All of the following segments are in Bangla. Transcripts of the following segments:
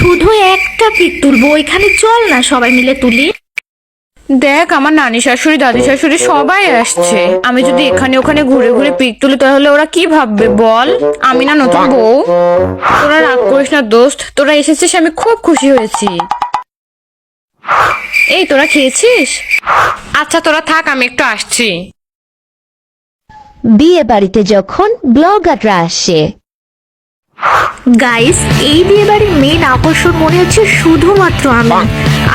শুধু একটা পিক তুলবো, ওইখানে চল না সবাই মিলে তুলি। দেখ আমার নানি শাশুড়ি দাদি শাশুড়ি সবাই আসছে, আমি যদি এখানে ওখানে ঘুরে ঘুরে পিক তুলি তাহলে ওরা কি ভাববে বল? আমি না নতুন বউ। তোরা রাগ করিস না দোস্ত, তোরা এসেছিস আমি খুব খুশি হয়েছি। এই তোরা খেয়েছিস? আচ্ছা তোরা থাক, আমি একটু আসছি। বিয়ে বাড়িতে যখন ব্লগাররা আসে, গাইস, এই বিয়ে বাড়ির মেন আকর্ষণ মনে হচ্ছে শুধুমাত্র আমি।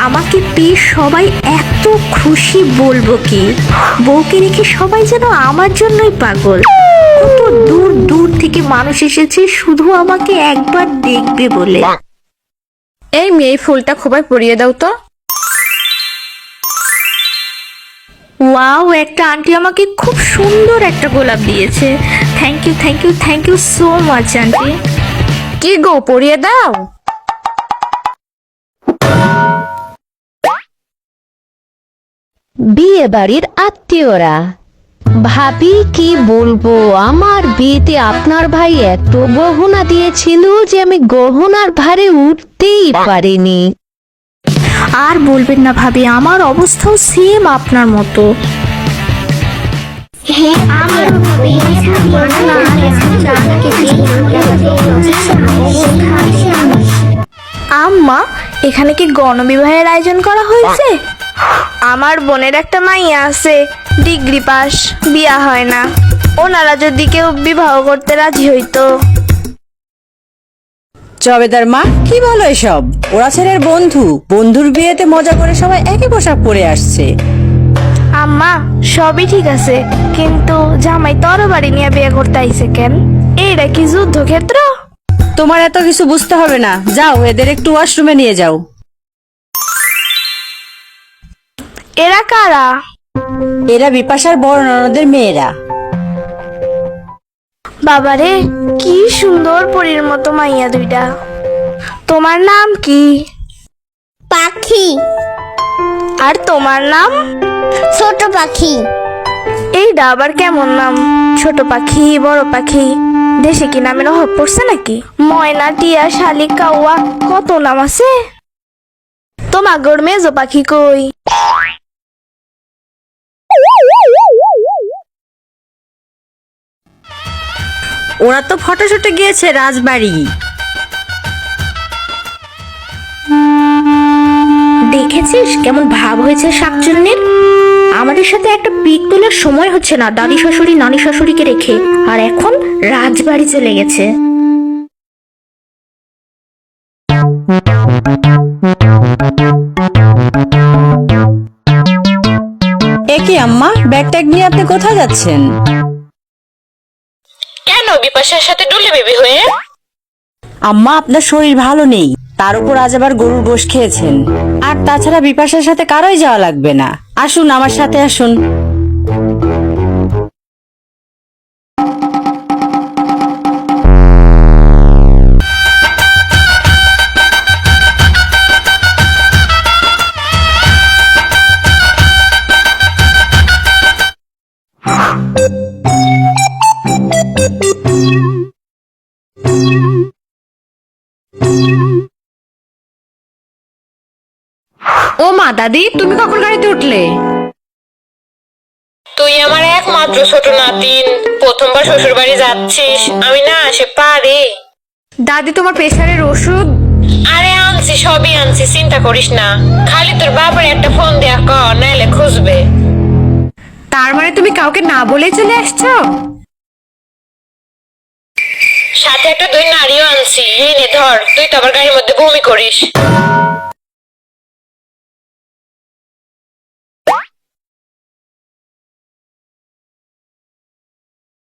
আমাকে পেয়ে সবাই এত খুশি, বলবো কি। বউকে রেখে সবাই যেন আমার জন্যই পাগল। কত দূর দূর থেকে মানুষ এসেছে শুধু আমাকে একবার দেখবে বলে। এই মেয়ে ফুলটা খোপায় পরিয়ে দাও তো। ওয়াও, একটা আন্টি আমাকে খুব সুন্দর একটা গোলাপ দিয়েছে। Thank you thank you thank you so much aunty. কি গো, পরিয়ে দাও। বিয়ে বাড়ির আত্মীয়রা, ভাবি কি বলবো, আমার বিয়েতে আপনার ভাই এত গহনা দিয়েছিল যে আমি গহনার ভারে উঠতেই পারিনি। আর বলবেন না ভাবি, আমার অবস্থাও সেম আপনার মতো। আম্মা, এখানে কি গণবিবাহের আয়োজন করা হয়েছে? আমার বোনের একটা মাইয়া আছে, ডিগ্রি পাস, বিয়া হয় না। ওনারা যদি কেউ বিবাহ করতে রাজি হইতো। জবেদার মা, কি বলো এসব? ওরা ছেলের বন্ধু, বন্ধুর বিয়েতে মজা করে সবাই একই পোশাক পরে আসছে। আম্মা, সবই ঠিক আছে, কিন্তু জামাই তরবারি নিয়ে বিয়ে করতে আইছে কেন? এইটা কি যুদ্ধক্ষেত্র? তোমার এত কিছু বুঝতে হবে না, যাও এদের একটু ওয়াশরুমে নিয়ে যাও। এরা কারা? এরা বিপাশার বড় ননদের মেয়েরা। বাবারে, কি সুন্দর পরীর মতো মাইয়া দুইটা। তোমার নাম কি? পাখি। আর তোমার নাম? ছোট পাখি। এইটা আবার কেমন নাম? ছোট পাখি, বড় পাখি, দেশে কি নামের অভাব পড়ছে নাকি? ময়না, টিয়া, শালিক, কাউয়া, কত নাম আছে। তোমার গড় মেজো পাখি কই? ওরা তো ফটোশুটে গিয়েছে রাজবাড়ি। দেখেছিস কেমন ভাব হয়েছে শাকচুন্নির? আমাদের সাথে একটা পিক তোলার সময় হচ্ছে না, দাদি শাশুড়ি নানি শাশুড়িকে রেখে, আর এখন রাজবাড়ি চলে গেছে। একি আম্মা, ব্যাগ ট্যাগ নিয়ে আপনি কোথায় যাচ্ছেন? কেন বিপাশার সাথে ডুলে বেবি হয়ে? আম্মা, আপনার শরীর ভালো নেই, তার উপর আজ আবার গরুর গোশ খেয়েছেন। আর তাছাড়া বিপাশার সাথে কারোই যাওয়া লাগবে না, আসুন আমার সাথে আসুন। ও মা, দাদি তুমি কখন গাড়িতে উঠলে? তুই আমার একমাত্র ছোট নাতিন, প্রথমবার শ্বশুর বাড়ি যাচ্ছিস, আমি না আসে পারি। দাদি তোমার প্রেসারের ওষুধ? আরে আনছি, সবই আনছি, চিন্তা করিস না। খালি তোর বাবার একটা ফোন দেয়া কর, নাইলে খুঁজবে। তার মানে তুমি কাউকে না বলে চলে আসছো? সাথে একটা দুই নারীও আনছি, এই নে ধর, তুই তো আবার গাড়ির মধ্যে বমি করিস।